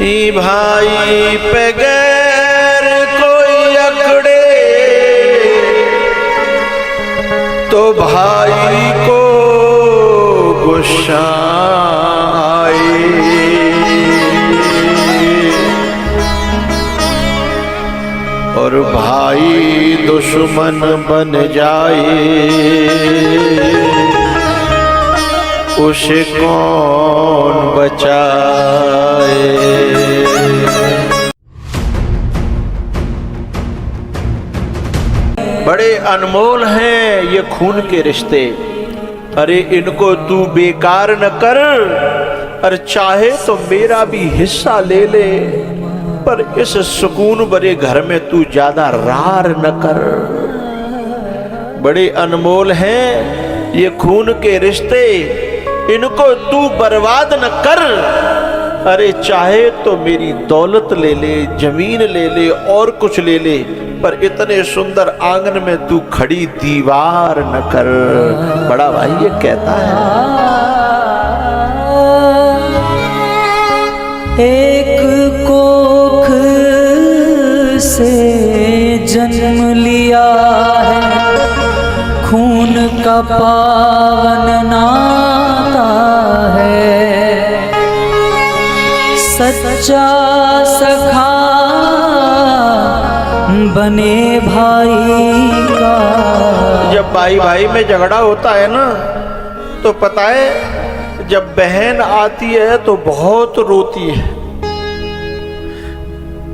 ई भाई पे गैर कोई अकड़े तो भाई को गुस्सा आए, और भाई दुश्मन बन जाए उसे कौन बचाए। बड़े अनमोल हैं ये खून के रिश्ते, अरे इनको तू बेकार न कर, और चाहे तो मेरा भी हिस्सा ले ले, पर इस सुकून भरे घर में तू ज्यादा रार न कर। बड़े अनमोल हैं ये खून के रिश्ते, इनको तू बर्बाद न कर, अरे चाहे तो मेरी दौलत ले ले, जमीन ले ले, और कुछ ले ले, पर इतने सुंदर आंगन में तू खड़ी दीवार न कर। बड़ा भाई ये कहता है। एक कोख से जन्म लिया है, खून का पावन नाता है, सच्चा सखा बने भाई का। जब भाई भाई में झगड़ा होता है ना, तो पता है जब बहन आती है तो बहुत रोती है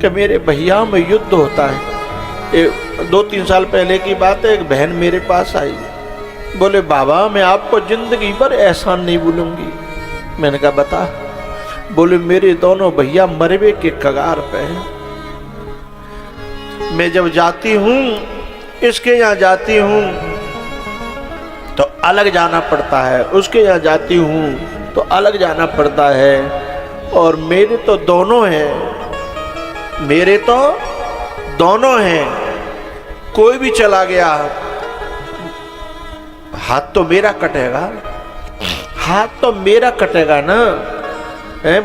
कि मेरे भैया में युद्ध होता है। 2-3 साल पहले की बात है, एक बहन मेरे पास आई, बोले बाबा मैं आपको जिंदगी भर एहसान नहीं भूलूंगी। मैंने कहा बता। बोले मेरे दोनों भैया मरवे के कगार पे हैं, मैं जब जाती हूँ इसके यहाँ जाती हूँ तो अलग जाना पड़ता है, उसके यहाँ जाती हूँ तो अलग जाना पड़ता है, और मेरे तो दोनों हैं, मेरे तो दोनों हैं, कोई भी चला गया हाथ तो मेरा कटेगा, हाथ तो मेरा कटेगा ना,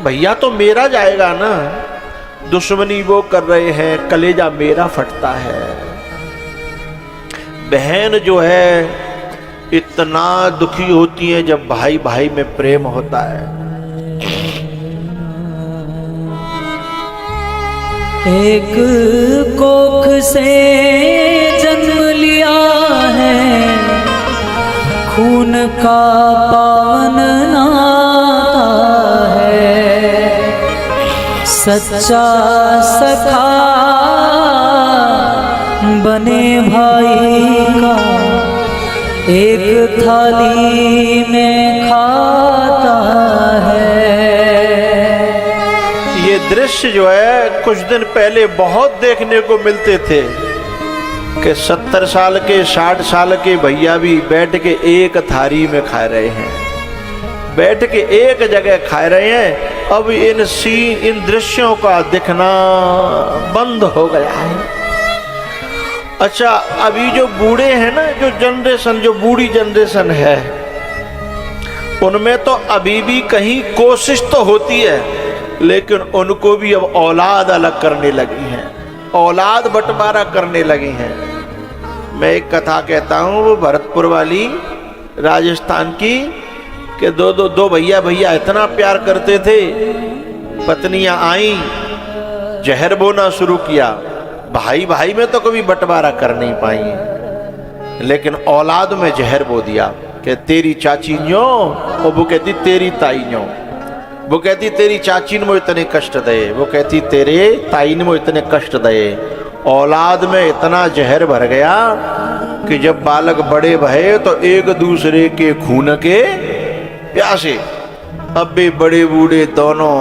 भैया तो मेरा जाएगा ना। दुश्मनी वो कर रहे हैं, कलेजा मेरा फटता है। बहन जो है इतना दुखी होती है जब भाई भाई में प्रेम होता है। एक कोख से जन्म लिया है, खून का पावन नाता है, सच्चा सखा बने भाई का, एक थाली में खाता है। ये दृश्य जो है कुछ दिन पहले बहुत देखने को मिलते थे कि 70 साल के 60 साल के भैया भी बैठ के एक थाली में खा रहे हैं, बैठ के एक जगह खा रहे हैं। अब इन दृश्यों का दिखना बंद हो गया है। अच्छा, अभी जो बूढ़े हैं ना, जो जनरेशन, जो बूढ़ी जनरेशन है, उनमें तो अभी भी कहीं कोशिश तो होती है, लेकिन उनको भी अब औलाद अलग करने लगी हैं, औलाद बंटवारा करने लगी हैं। मैं एक कथा कहता हूँ, वो भरतपुर वाली राजस्थान की, कि दो भैया इतना प्यार करते थे, पत्नियां आई, जहर बोना शुरू किया। भाई भाई में तो कभी बंटवारा कर नहीं पाई, लेकिन औलाद में जहर बो दिया कि तेरी चाची न्यो, और वो कहती तेरी ताई न्यो, वो कहती तेरी चाची ने मुझे इतने कष्ट दे, वो कहती तेरे ताई ने मुझे इतने कष्ट दे। औलाद में इतना जहर भर गया कि जब बालक बड़े भये तो एक दूसरे के खून के प्यासे। अब भी बड़े बूढ़े दोनों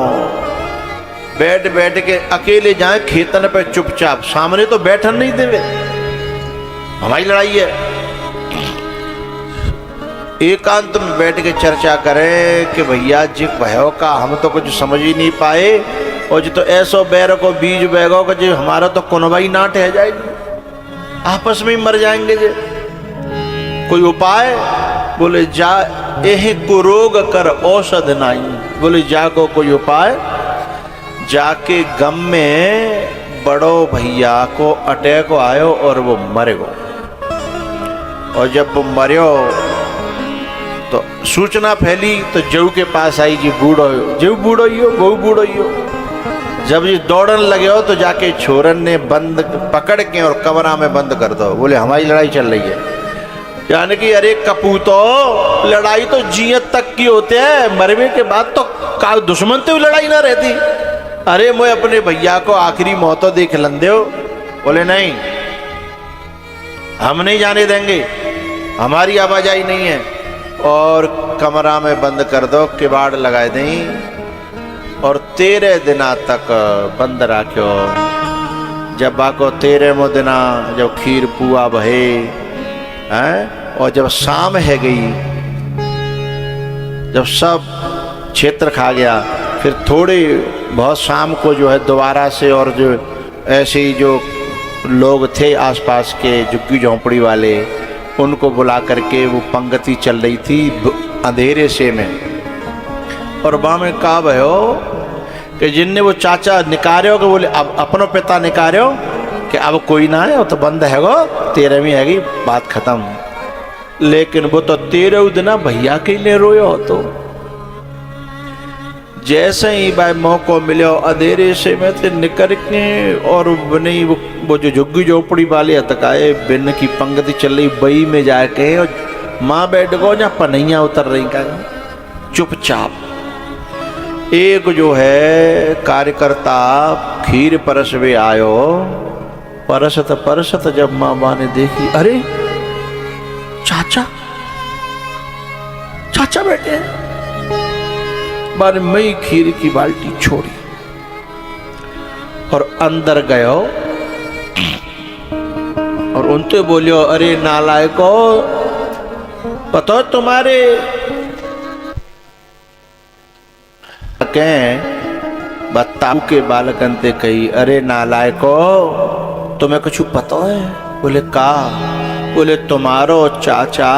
बैठ बैठ के अकेले जाएं खेतन पे चुपचाप, सामने तो बैठन नहीं देवे, हमारी लड़ाई है। एकांत में बैठ के चर्चा करें कि भैया जी भयो का हम तो कुछ समझ ही नहीं पाए, और जो तो ऐसो बैर को बीज बैगो का जो हमारा तो कुनवाई नाट है जाएगी, आपस में ही मर जाएंगे जे। कोई उपाय? बोले जा एह कुरोग कर औषध नाई, बोले जागो कोई उपाय। जाके गम में बड़ो भैया को अटैक आयो और वो मर गो। और जब वो मरियो तो सूचना फैली तो जऊ के पास आई जी बूढ़ो जऊ बूढ़ो ही हो बहु बूढ़ो ही हो। जब ये दौड़न लगे हो तो जाके छोरन ने बंद पकड़ के और कमरा में बंद कर दो। बोले हमारी लड़ाई चल रही है। यानी कि अरे कपूतो लड़ाई तो जियत तक की होते है, मरने के बाद तो का दुश्मन तो लड़ाई ना रहती। अरे मैं अपने भैया को आखिरी मौतो देख लंदे हो। बोले नहीं हम नहीं जाने देंगे, हमारी आवाजाही नहीं है। और कमरा में बंद कर दो, किवाड़ लगाए दें और 13 दिना तक बंद रखो। जब बाको 13वें दिना जब खीर पुआ बहे हैं और जब शाम है गई, जब सब क्षेत्र खा गया, फिर थोड़ी बहुत शाम को जो है दोबारा से और जो ऐसे ही जो लोग थे आसपास के झुग्गी झोंपड़ी वाले उनको बुला करके वो पंक्ति चल रही थी अंधेरे से में। और वहाँ में कहा भयो कि जिनने वो चाचा निकार्यो कि बोले अब अपनो पिता निकार्यो कि अब कोई ना है, वो तो बंद है गो 13वीं हैगी बात खत्म। लेकिन वो तो 13 दिन भैया के लिए रोयो हो। तो जैसे ही भाई मौको मिलो अंधेरे से में थे निकल के और नहीं वो जो झुग्गी झोपड़ी वाले हतकाए बिन की पंक्ति चल रही बई में जाके और माँ बैठ गो या पनैया उतर रही का चुपचाप। एक जो है कार्यकर्ता खीर परसवे आयो, परसत परसत जब मामा ने देखी अरे चाचा चाचा बैठे हैं। बार मई खीर की बाल्टी छोड़ी और अंदर गयो और उनसे बोलियो अरे नालायको पता तुम्हारे बताऊ के बालकन ते कही अरे नालायको तुम्हें कुछ पता है? बोले का? बोले तुम्हारो चाचा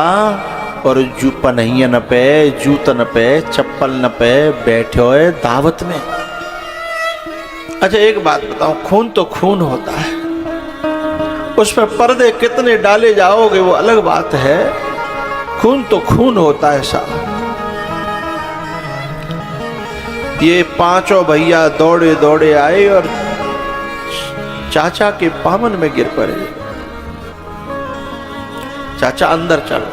और जू पनहियन पे जूतन पे चप्पल न पे बैठे हुए दावत में। अच्छा एक बात बताओ, खून तो खून होता है, उसमें पर्दे कितने डाले जाओगे वो अलग बात है, खून तो खून होता है साहब। ये पांचों भैया दौड़े दौड़े आए और चाचा के पामन में गिर पड़े। चाचा अंदर चलो,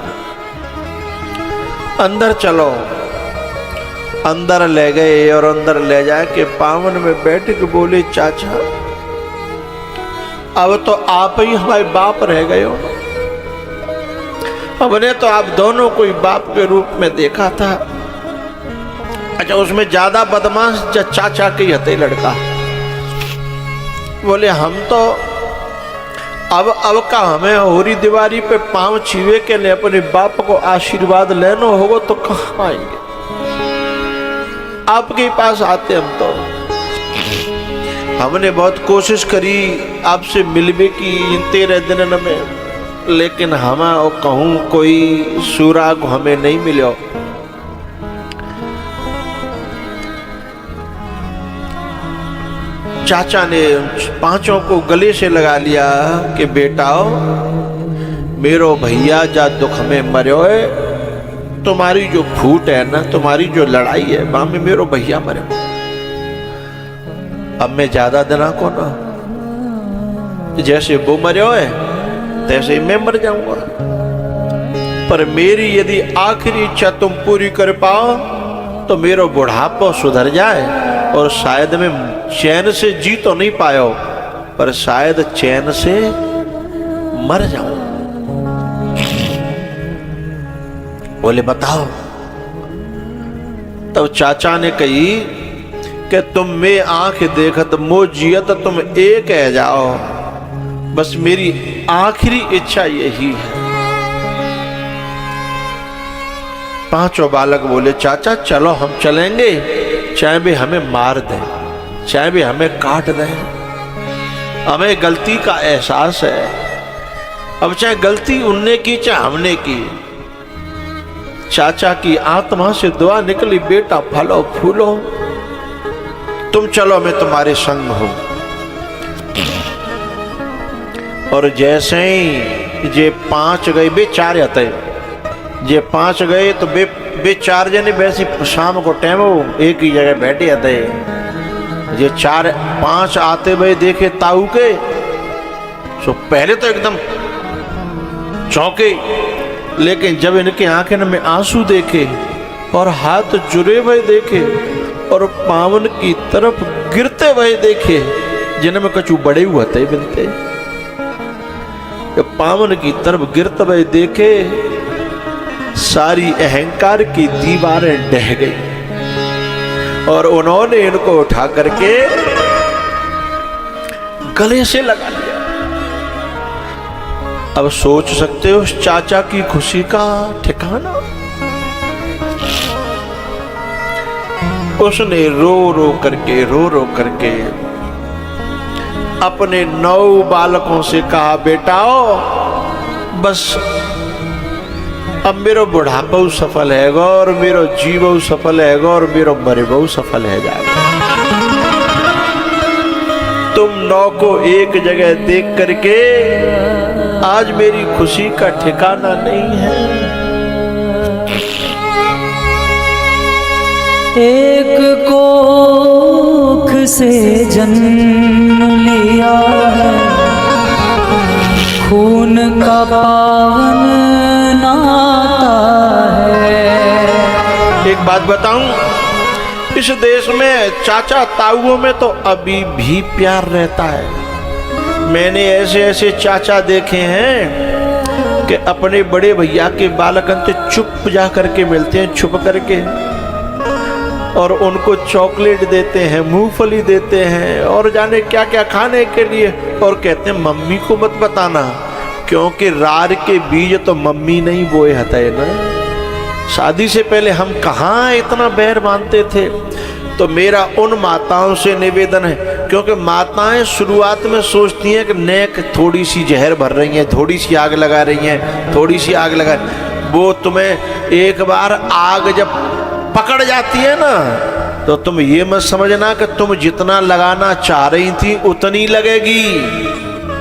अंदर चलो। अंदर ले गए और अंदर ले जाए के पावन में बैठ के बोले चाचा अब तो आप ही हमारे बाप रह गए हो। हमने तो आप दोनों को ही बाप के रूप में देखा था। अच्छा उसमें ज्यादा बदमाश चाचा के हते लड़का। बोले हम तो अब का हमें होरी दीवारी पे पांव छीवे के लिए अपने बाप को आशीर्वाद लेना होगा तो कहाँ आएंगे? आपके पास आते हम तो। हमने बहुत कोशिश करी आपसे मिलने की इन 13 दिन में, लेकिन हम कहूँ कोई सुराग हमें नहीं मिलो। चाचा ने पांचों को गले से लगा लिया कि बेटाओ मेरो भैया जा दुख में मरो है, तुम्हारी जो फूट है ना, तुम्हारी जो लड़ाई है वहां में मेरो भैया मरे। अब मैं ज्यादा देना को ना, जैसे वो मरो है तैसे ही मैं मर जाऊंगा, पर मेरी यदि आखिरी इच्छा तुम पूरी कर पाओ तो मेरा बुढ़ापा सुधर जाए और शायद मैं चैन से जी तो नहीं पायो पर शायद चैन से मर जाऊं। बोले बताओ। तब चाचा ने कही कि तुम में आंख देखत मो जियत तुम एक है जाओ, बस मेरी आखिरी इच्छा यही है। पांचों बालक बोले चाचा चलो हम चलेंगे, चाहे भी हमें मार दें, चाहे भी हमें काट दें, हमें गलती का एहसास है। अब चाहे गलती उनने की चाहे हमने की। चाचा की आत्मा से दुआ निकली बेटा फलो फूलो, तुम चलो मैं तुम्हारे संग हूं। और जैसे ही जे 5 गए, बे 4 आते, जे 5 गए तो बे 4 जने वैसे शाम को टाइम हो एक ही जगह बैठे आते। जे 4-5 आते भाई देखे ताऊ के, सो पहले तो एकदम चौंके, लेकिन जब इनके आंखें में आंसू देखे और हाथ जुड़े हुए देखे और पावन की तरफ गिरते हुए देखे, जिनमें कछु बड़े हुए थे बिनते, पावन की तरफ गिरते हुए देखे, सारी अहंकार की दीवारें ढह गई और उन्होंने इनको उठा करके गले से लगा लिया। अब सोच सकते हो उस चाचा की खुशी का ठिकाना। उसने रो रो करके अपने 9 बालकों से कहा, बेटाओ बस अब मेरो बुढ़ापा सफल हैगा और मेरो जीव सफल हैगा और मेरो मरबो सफल है जाएगा। तुम 9 को एक जगह देख करके आज मेरी खुशी का ठिकाना नहीं है। एक कोख से जन्म लिया है, खून का पावन नाता है। एक बात बताऊं, इस देश में चाचा ताऊओं में तो अभी भी प्यार रहता है। मैंने ऐसे ऐसे चाचा देखे हैं कि अपने बड़े भैया के बालकन से चुप जा करके मिलते हैं, छुप करके, और उनको चॉकलेट देते हैं, मूंगफली देते हैं और जाने क्या क्या खाने के लिए, और कहते हैं मम्मी को मत बताना, क्योंकि रार के बीज तो मम्मी नहीं बोए हते ना। शादी से पहले हम कहाँ इतना बैर मानते थे। तो मेरा उन माताओं से निवेदन है, क्योंकि माताएं शुरुआत में सोचती हैं कि नेक थोड़ी सी जहर भर रही हैं, थोड़ी सी आग लगा रही हैं, थोड़ी सी आग लगा, वो तुम्हें एक बार आग जब पकड़ जाती है ना, तो तुम ये मत समझना कि तुम जितना लगाना चाह रही थी उतनी लगेगी,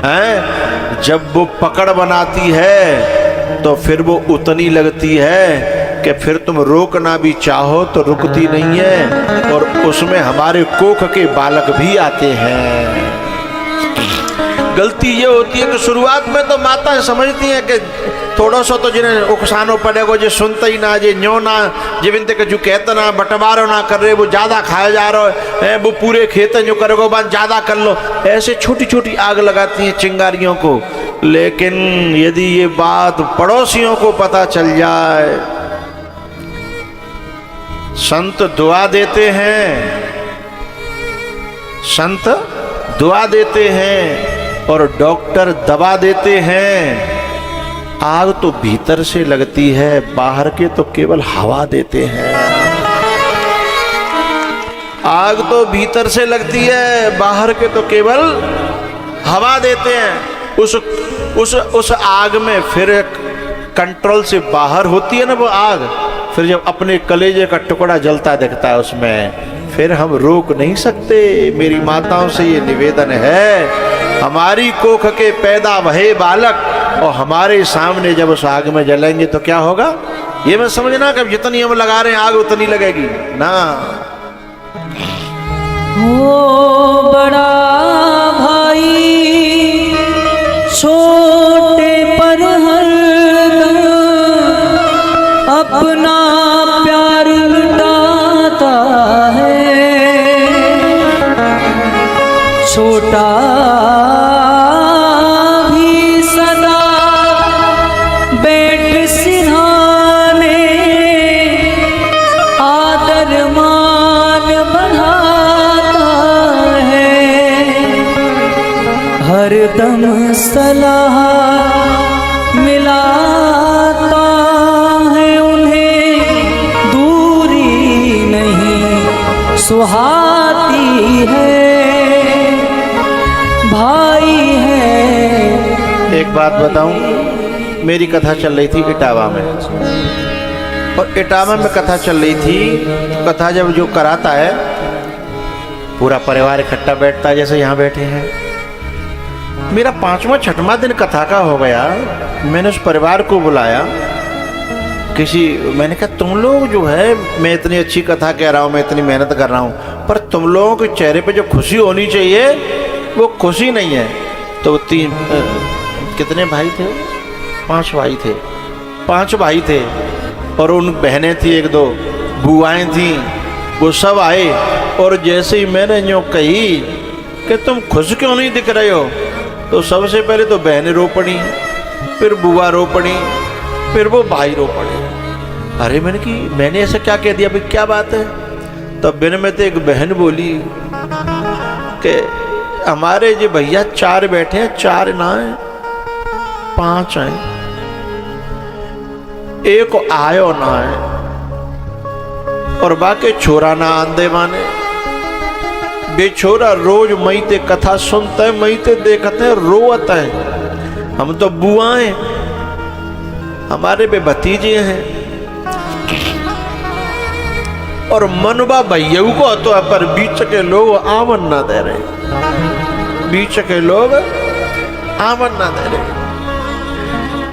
हैं? जब वो पकड़ बनाती है तो फिर वो उतनी लगती है कि फिर तुम रोकना भी चाहो तो रुकती नहीं है, और उसमें हमारे कोख के बालक भी आते हैं। गलती ये होती है कि शुरुआत में तो माता समझती है कि थोड़ा सा तो जिन्हें उकसानो पड़ेगा, जो सुनता ही ना, जे न्यो ना, जिनते के जो कहते ना, बंटवारो ना कर रहे, वो ज़्यादा खाया जा रहा है, वो पूरे खेत जो करोगे बात ज़्यादा कर लो, ऐसे छोटी छोटी आग लगाती हैं चिंगारियों को। लेकिन यदि ये बात पड़ोसियों को पता चल जाए, संत दुआ देते हैं, संत दुआ देते हैं और डॉक्टर दवा देते हैं। आग तो भीतर से लगती है, बाहर के तो केवल हवा देते हैं। आग तो भीतर से लगती है, बाहर के तो केवल हवा देते हैं। उस आग में फिर कंट्रोल से बाहर होती है ना वो आग, फिर जब अपने कलेजे का टुकड़ा जलता दिखता है उसमें, फिर हम रोक नहीं सकते। मेरी माताओं से ये निवेदन है, हमारी कोख के पैदा वहे बालक और हमारे सामने जब उस आग में जलेंगे तो क्या होगा, ये मत समझना कि जितनी हम लगा रहे हैं आग उतनी लगेगी ना। ओ बड़ा भाई छोटे पर हरदम अपना प्यार लुटाता है, छोटा भी सदा बैठ सिरहाने आदर मान बढ़ाता है, हरदम सलाह मिलाता है उन्हें, दूरी नहीं सुहाती है, भाई है। एक बात बताऊं, मेरी कथा चल रही थी इटावा में, और इटावा में कथा चल रही थी। कथा जब जो कराता है पूरा परिवार इकट्ठा बैठता है जैसे यहाँ बैठे हैं। मेरा 5वां 6वां दिन कथा का हो गया। मैंने उस परिवार को बुलाया, मैंने कहा तुम लोग जो है, मैं इतनी अच्छी कथा कह रहा हूँ, मैं इतनी मेहनत कर रहा हूँ, पर तुम लोगों के चेहरे पे जो खुशी होनी चाहिए वो खुशी नहीं है। तो कितने भाई थे? 5 भाई थे। 5 भाई थे और उन बहनें थी, 1-2 बुआएं थी, वो सब आए। और जैसे ही मैंने यूँ कही कि तुम खुश क्यों नहीं दिख रहे हो, तो सबसे पहले तो बहनें रो पड़ी, फिर बुआ रो पड़ी, फिर वो भाई रो पड़े। अरे मैंने ऐसा क्या कह दिया भाई, क्या बात है? तब बिन में तो एक बहन बोली कि हमारे जो भैया 4 बैठे हैं, 4 ना है 5 हैं, एक आयो ना है, और बाकी छोरा ना आंदे माने। बेछोरा रोज मई ते कथा सुनते हैं, मई ते देखते हैं, रोते हैं। हम तो बुआएं, हमारे पे भतीजे हैं, और मनबा भैया को तो पर बीच के लोग आमन ना दे रहे, बीच के लोग आमन ना दे रहे।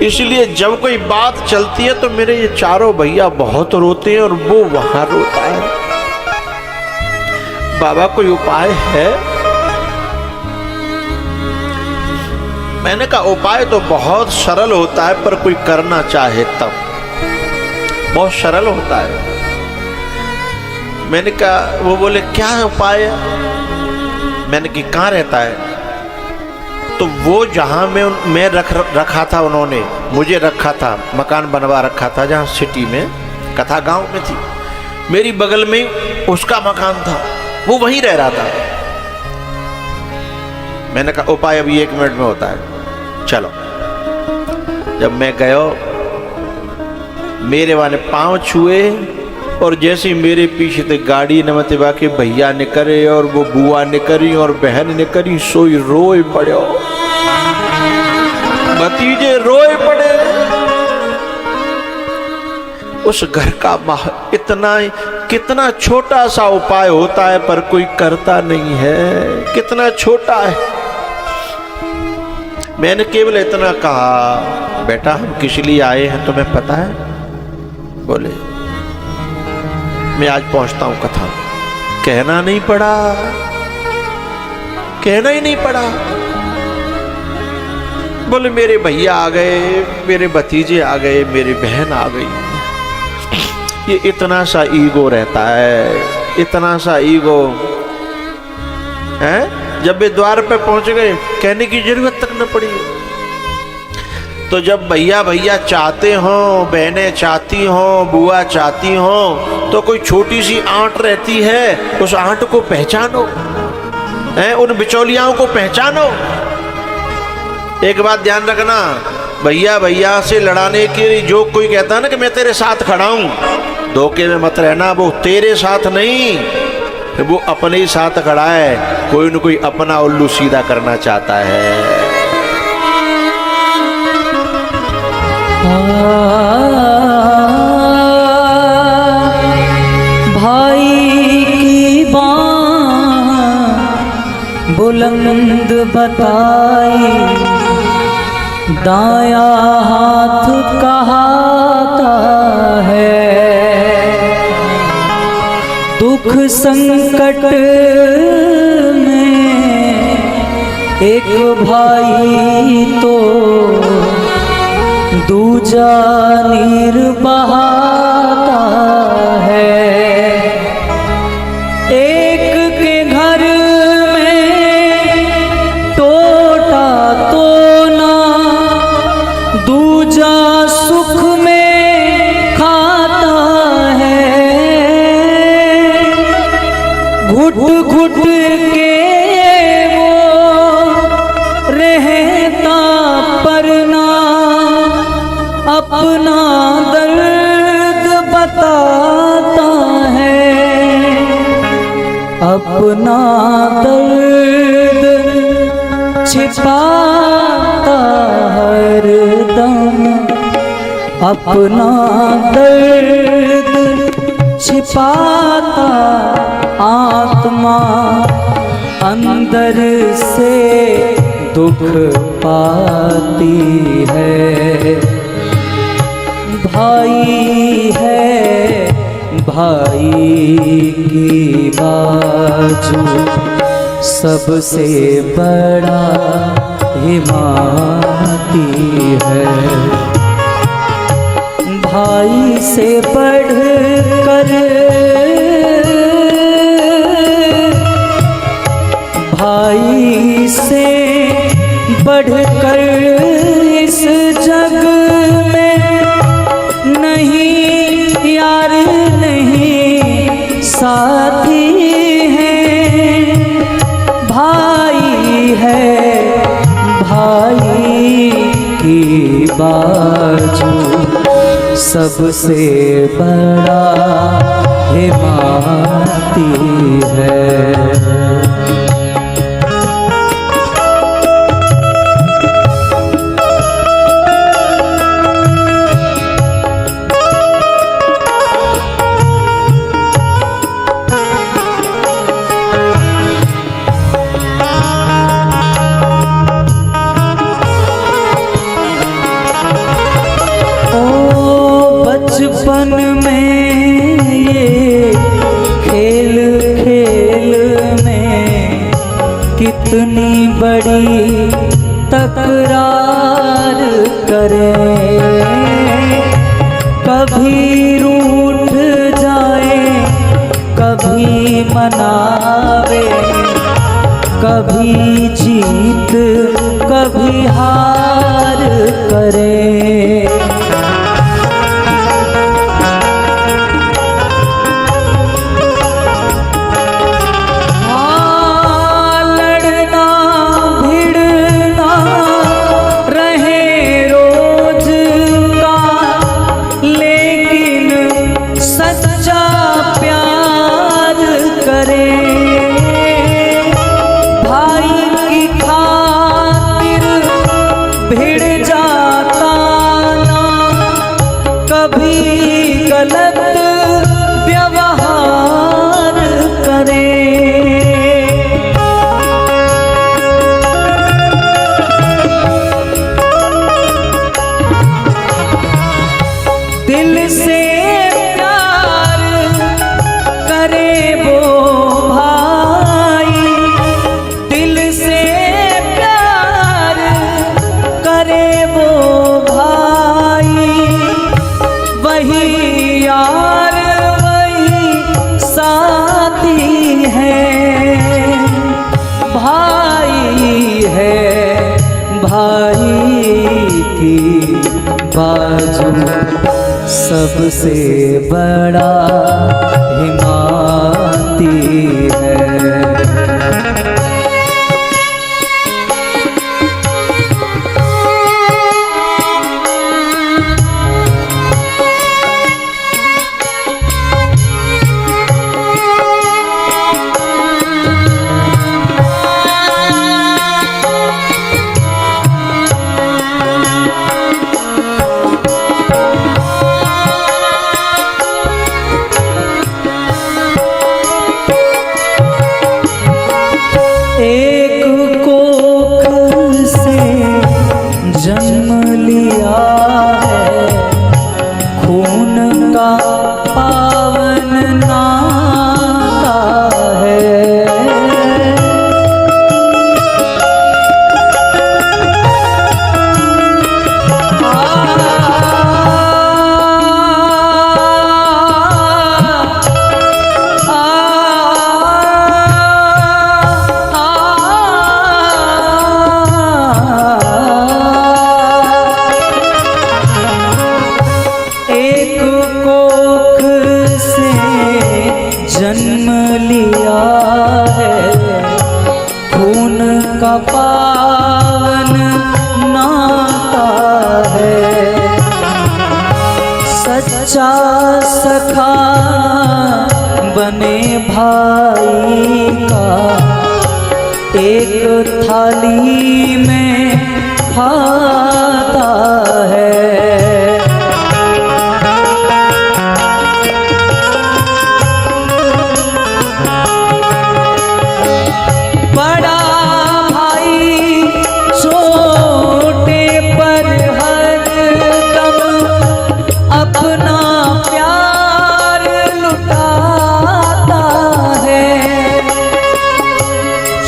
इसलिए जब कोई बात चलती है तो मेरे ये 4 भैया बहुत रोते हैं और वो वहां रोता है। बाबा कोई उपाय है? मैंने कहा उपाय तो बहुत सरल होता है, पर कोई करना चाहे तब। बहुत सरल होता है। मैंने कहा, वो बोले क्या उपाय है? मैंने कहा कहाँ रहता है? तो वो जहां मैं रखा था, उन्होंने मुझे रखा था, मकान बनवा रखा था जहां सिटी में, कथा गांव में थी, मेरी बगल में उसका मकान था, वो वहीं रह रहा था। मैंने कहा उपाय अभी 1 मिनट में होता है, चलो। जब मैं गया, मेरे वाले पांव छुए, और जैसे ही मेरे पीछे से गाड़ी नमते बाकी भैया निकले और वो बुआ निकली और बहन निकली, सोई रोए पड़े, भतीजे रोए पड़े। उस घर का कितना छोटा सा उपाय होता है, पर कोई करता नहीं है, कितना छोटा है। मैंने केवल इतना कहा, बेटा हम किस लिए आए हैं तुम्हें पता है? बोले मैं आज पहुंचता हूं कथा। कहना नहीं पड़ा, कहना ही नहीं पड़ा। बोले मेरे भैया आ गए, मेरे भतीजे आ गए, मेरी बहन आ गई। ये इतना सा ईगो रहता है, इतना सा ईगो है। जब वे द्वार पे पहुंच गए, कहने की जरूरत तक न पड़ी। तो जब भैया भैया चाहते हो, बहनें चाहती हो, बुआ चाहती हो, तो कोई छोटी सी आंट रहती है, उस आंट को पहचानो, है उन बिचौलियाओं को पहचानो। एक बात ध्यान रखना, भैया भैया से लड़ाने के लिए जो कोई कहता है ना कि मैं तेरे साथ खड़ा हूं, धोखे में मत रहना। वो तेरे साथ नहीं, वो अपने ही साथ खड़ा है। कोई न कोई अपना उल्लू सीधा करना चाहता है। भाई की बात बुलंद बताई, दाया हाथ कहाता है। दुख संकट में एक भाई तो दूजा नीर बहाता है। एक के घर में टोटा तो ना, दूजा सुख में खाता है। घुट घुट के वो रहता परना, अपना दर्द बताता है। अपना दर्द छिपाता हरदम, अपना दर्द छिपा जाता आत्मा अंदर से दुख पाती है। भाई है भाई की बाजू सबसे बड़ा हिमाती है। भाई से बढ़कर भाई से बढ़कर इस जग में नहीं यार नहीं साथी है। भाई है भाई की बाजू सबसे बड़ा हिमाती है। बचपन में ये खेल खेल में कितनी बड़ी तकरार करें। कभी रूठ जाए कभी मनावे, कभी जीत कभी हार करें। गलत व्यवहार करें। दिल से प्यार करे वो भाई, दिल से प्यार करे वो भाई, वही यार वही साथी है। भाई है भाई की बाजू सबसे बड़ा हिमाती है। एक कोख से जन्म लिया है, खून का पावन नाता है। जन्म लिया है, खून का पावन नाता है। सच्चा सखा बने भाई का, एक थाली में खाता है।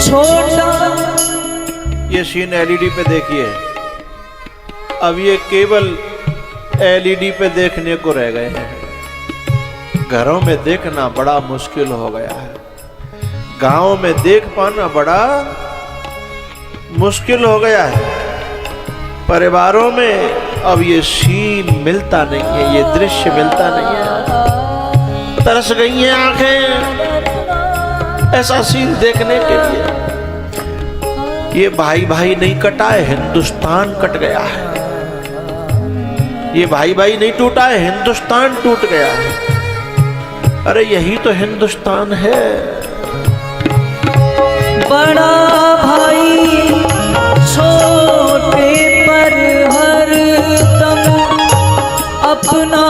छोटा। ये सीन एलईडी पे देखिए, अब ये केवल एलईडी पे देखने को रह गए हैं। घरों में देखना बड़ा मुश्किल हो गया है, गांव में देख पाना बड़ा मुश्किल हो गया है। परिवारों में अब ये सीन मिलता नहीं है, ये दृश्य मिलता नहीं है। तरस गई हैं आंखें ऐसा सीन देखने के लिए। ये भाई भाई नहीं कटा है, हिंदुस्तान कट गया है। ये भाई भाई नहीं टूटा है, हिंदुस्तान टूट गया है। अरे यही तो हिंदुस्तान है। बड़ा भाई छोटे पर हर दम अपना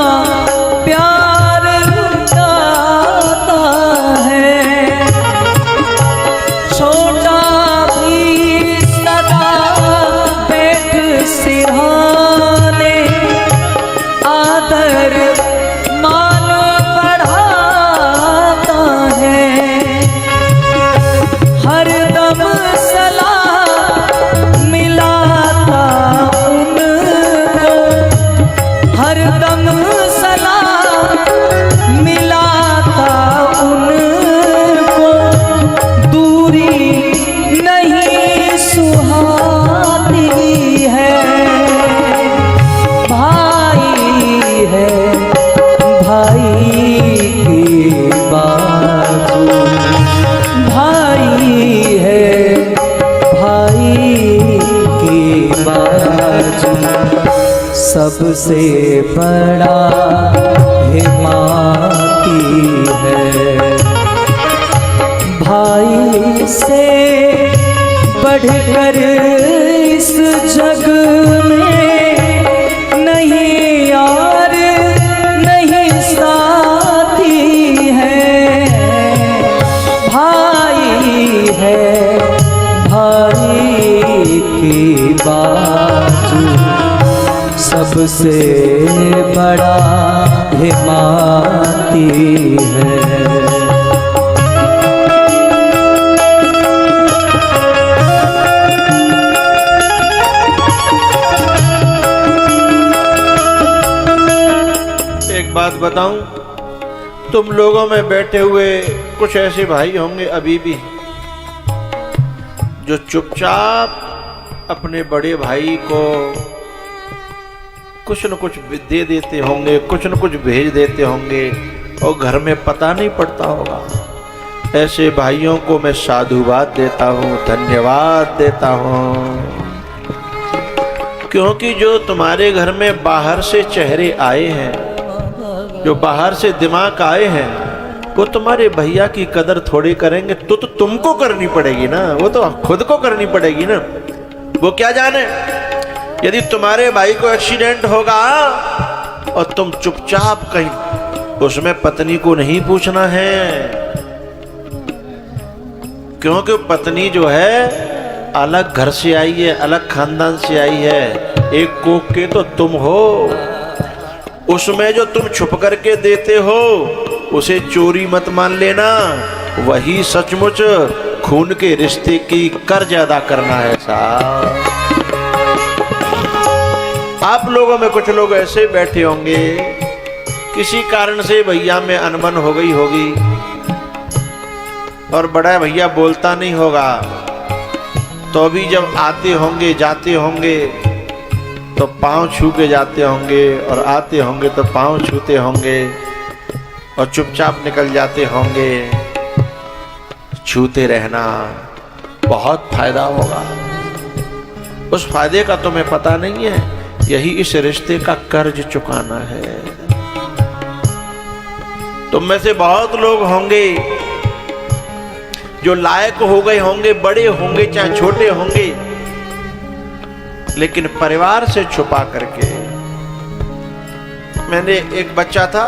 प्यार लुटाता है। छोटा भी सदा बैठ सिरहाने आदर मान बढ़ाता है। हर दम सलाह मिलाता उनको, हर दम सलाह मिलाता उनको। दूरी नहीं सुहाती है, भाई है भाई की बाजू, भाई है भाई की बाजू। सबसे बड़ा हिमाती है, भाई से बढ़कर इस जग में नहीं यार नहीं साथी है। भाई है भाई की बाजू, सबसे बड़ा हिमाती है। एक बात बताऊं, तुम लोगों में बैठे हुए कुछ ऐसे भाई होंगे अभी भी जो चुपचाप अपने बड़े भाई को कुछ न कुछ दे देते होंगे, कुछ न कुछ भेज देते होंगे और घर में पता नहीं पड़ता होगा। ऐसे भाइयों को मैं साधुवाद देता हूँ, धन्यवाद देता हूँ, क्योंकि जो तुम्हारे घर में बाहर से चेहरे आए हैं, जो बाहर से दिमाग आए हैं, वो तुम्हारे भैया की कदर थोड़ी करेंगे। तो तुमको करनी पड़ेगी ना, वो तो खुद को करनी पड़ेगी ना। वो क्या जाने यदि तुम्हारे भाई को एक्सीडेंट होगा और तुम चुपचाप कहीं, उसमें पत्नी को नहीं पूछना है, क्योंकि पत्नी जो है अलग घर से आई है, अलग खानदान से आई है। एक कोख के तो तुम हो, उसमें जो तुम छुप करके देते हो उसे चोरी मत मान लेना। वही सचमुच खून के रिश्ते की कर्ज अदा करना है साहब। आप लोगों में कुछ लोग ऐसे बैठे होंगे, किसी कारण से भैया में अनबन हो गई होगी और बड़ा भैया बोलता नहीं होगा, तो भी जब आते होंगे जाते होंगे तो पांव छू के जाते होंगे और आते होंगे तो पांव छूते होंगे और चुपचाप निकल जाते होंगे। छूते रहना, बहुत फायदा होगा। उस फायदे का तुम्हें पता नहीं है, यही इस रिश्ते का कर्ज चुकाना है। तुम में से बहुत लोग होंगे जो लायक हो गए होंगे, बड़े होंगे चाहे छोटे होंगे, लेकिन परिवार से छुपा करके। मैंने एक बच्चा था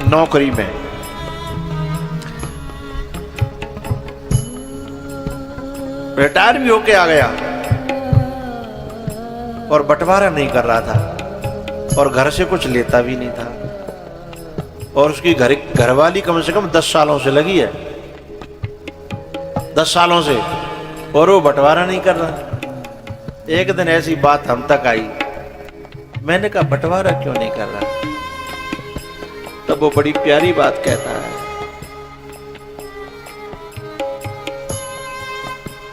नौकरी में, रिटायर भी होके आ गया और बंटवारा नहीं कर रहा था और घर से कुछ लेता भी नहीं था। और उसकी घरवाली कम से कम 10 सालों से लगी है, 10 सालों से, और वो बंटवारा नहीं कर रहा। एक दिन ऐसी बात हम तक आई, मैंने कहा बंटवारा क्यों नहीं कर रहा? तब वो बड़ी प्यारी बात कहता है,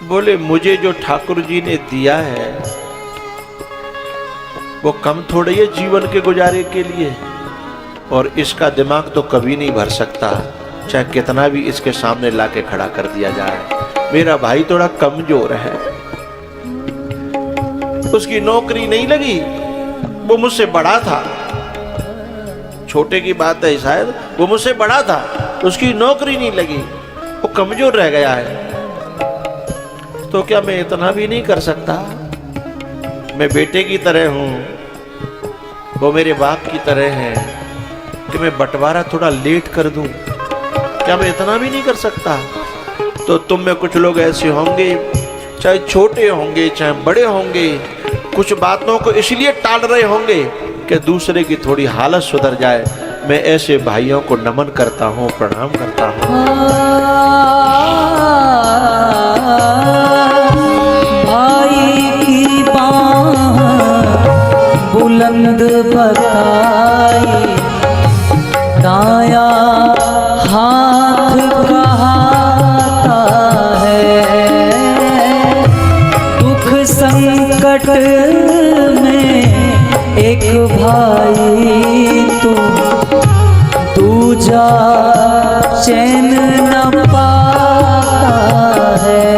बोले मुझे जो ठाकुर जी ने दिया है वो कम थोड़ी है जीवन के गुजारे के लिए, और इसका दिमाग तो कभी नहीं भर सकता, चाहे कितना भी इसके सामने लाके खड़ा कर दिया जाए। मेरा भाई थोड़ा कमजोर है, उसकी नौकरी नहीं लगी, वो मुझसे बड़ा था, छोटे की बात है शायद, वो मुझसे बड़ा था, उसकी नौकरी नहीं लगी, वो कमजोर रह गया है, तो क्या मैं इतना भी नहीं कर सकता? मैं बेटे की तरह हूं, वो मेरे बाप की तरह है, कि मैं बंटवारा थोड़ा लेट कर दूं? क्या मैं इतना भी नहीं कर सकता? तो तुम में कुछ लोग ऐसे होंगे, चाहे छोटे होंगे चाहे बड़े होंगे, कुछ बातों को इसलिए टाल रहे होंगे कि दूसरे की थोड़ी हालत सुधर जाए। मैं ऐसे भाइयों को नमन करता हूं, प्रणाम करता हूं। भाई की बात बुलंद बताई, दाया हाथ कहाता है, दुख संकट में एक भाई तो दूजा चैन न पाता है।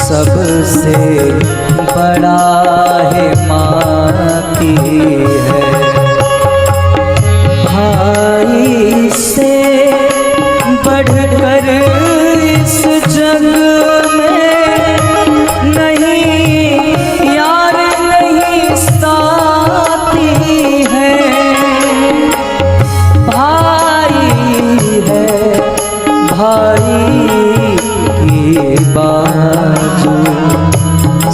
सबसे बड़ा है माँ की है, भाई से बढ़कर इस जग में नहीं यार नहीं साथी है, भाई है भाई की बाजू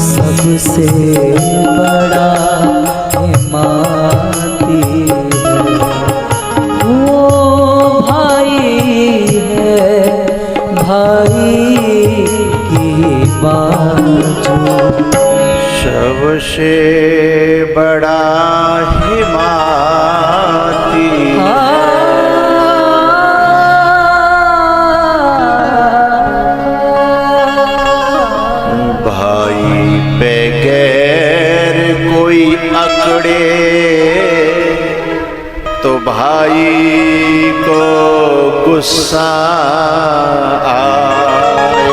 सबसे बड़ा हिमाती है, वो भाई है भाई की बाजू सबसे बड़ा हिमाती। भाई पे गैर कोई अकड़े तो भाई को गुस्सा आए,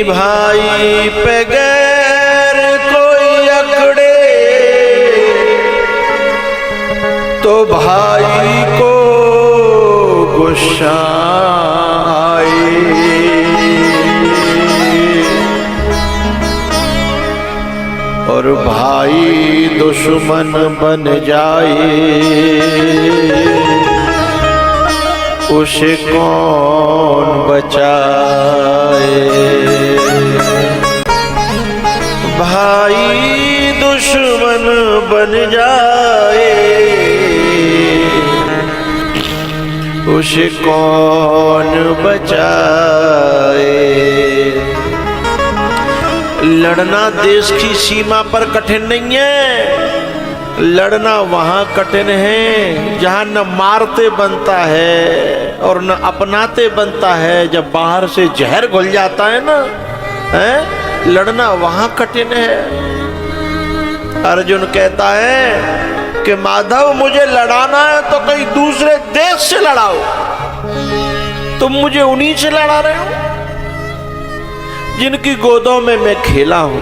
भाई पे गैर कोई अकड़े तो भाई को गुस्सा आए, और भाई दुश्मन बन जाए उसे कौन बचाए। भाई दुश्मन बन जाए उसे कौन बचाए। लड़ना देश की सीमा पर कठिन नहीं है, लड़ना वहां कठिन है जहां न मारते बनता है और न अपनाते बनता है। जब बाहर से जहर घुल जाता है ना, है लड़ना वहां कठिन है। अर्जुन कहता है कि माधव मुझे लड़ाना है तो कहीं दूसरे देश से लड़ाओ, तुम मुझे उन्हीं से लड़ा रहे हो जिनकी गोदों में मैं खेला हूं,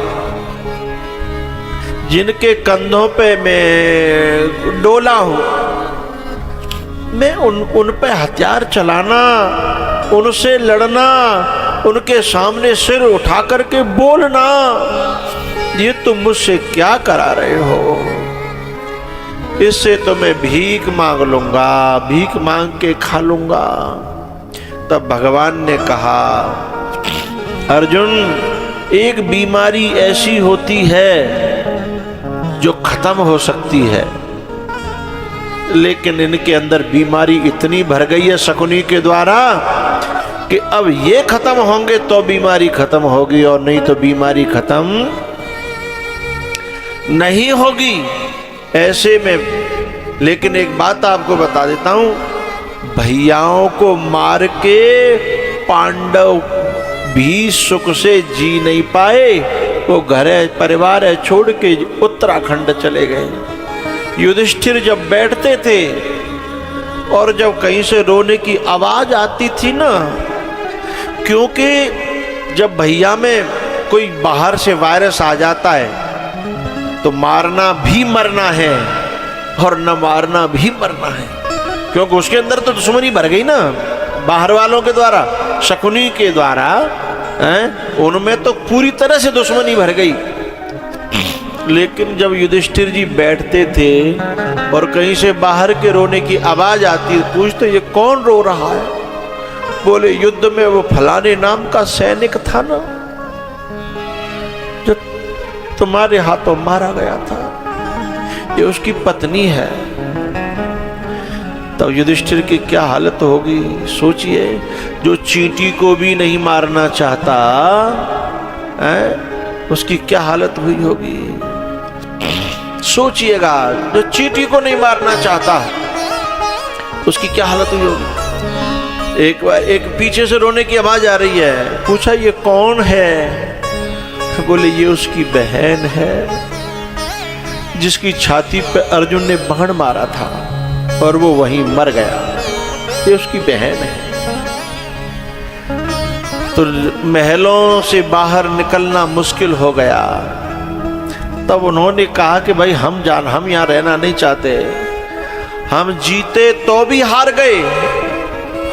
जिनके कंधों पे मैं डोला हूं। मैं उन पे हथियार चलाना, उनसे लड़ना, उनके सामने सिर उठा करके बोलना, ये तुम मुझसे क्या करा रहे हो? इससे तो मैं भीख मांग लूंगा, भीख मांग के खा लूंगा। तब भगवान ने कहा, अर्जुन एक बीमारी ऐसी होती है जो खत्म हो सकती है, लेकिन इनके अंदर बीमारी इतनी भर गई है शकुनी के द्वारा कि अब ये खत्म होंगे तो बीमारी खत्म होगी और नहीं तो बीमारी खत्म नहीं होगी। ऐसे में लेकिन एक बात आपको बता देता हूं, भैयाओं को मार के पांडव भी सुख से जी नहीं पाए। वो घर है, परिवार है, छोड़ के उत्तराखंड चले गए। युधिष्ठिर जब बैठते थे और जब कहीं से रोने की आवाज आती थी ना, क्योंकि जब भैया में कोई बाहर से वायरस आ जाता है तो मारना भी मरना है और न मारना भी मरना है, क्योंकि उसके अंदर तो दुश्मनी भर गई ना बाहर वालों के द्वारा, शकुनी के द्वारा, उनमें तो पूरी तरह से दुश्मनी भर गई। लेकिन जब युधिष्ठिर जी बैठते थे और कहीं से बाहर के रोने की आवाज आती, पूछते ये कौन रो रहा है? बोले युद्ध में वो फलाने नाम का सैनिक था ना जो तुम्हारे हाथों मारा गया था, ये उसकी पत्नी है। तब युधिष्ठिर की क्या हालत होगी सोचिए। जो चींटी को भी नहीं मारना चाहता है, उसकी क्या हालत हुई होगी सोचिएगा। जो चींटी को नहीं मारना चाहता उसकी क्या हालत हुई होगी। एक पीछे से रोने की आवाज आ रही है, पूछा ये कौन है? बोले ये उसकी बहन है जिसकी छाती पे अर्जुन ने बाण मारा था और वो वहीं मर गया, ये उसकी बहन है। तो महलों से बाहर निकलना मुश्किल हो गया। तब उन्होंने कहा कि भाई हम यहाँ रहना नहीं चाहते, हम जीते तो भी हार गए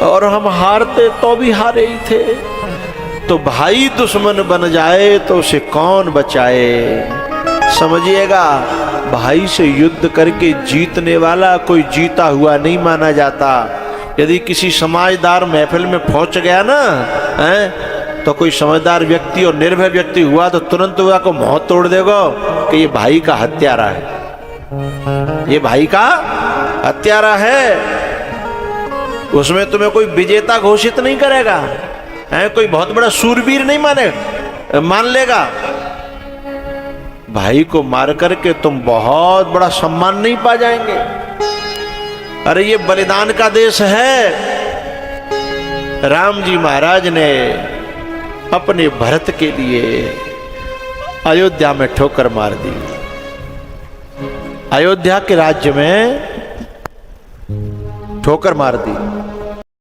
और हम हारते तो भी हारे ही थे, तो भाई दुश्मन बन जाए तो उसे कौन बचाए। समझिएगा, भाई से युद्ध करके जीतने वाला कोई जीता हुआ नहीं माना जाता। यदि किसी समझदार महफिल में पहुंच गया ना, तो कोई समझदार व्यक्ति और निर्भय व्यक्ति हुआ तो तुरंत हुआ को मुंह तोड़ देगा कि ये भाई का हत्यारा है, ये भाई का हत्यारा है। उसमें तुम्हें कोई विजेता घोषित नहीं करेगा, कोई बहुत बड़ा शूरवीर नहीं मान लेगा। भाई को मार करके तुम बहुत बड़ा सम्मान नहीं पा जाएंगे। अरे ये बलिदान का देश है। राम जी महाराज ने अपने भरत के लिए अयोध्या में ठोकर मार दी। अयोध्या के राज्य में ठोकर मार दी।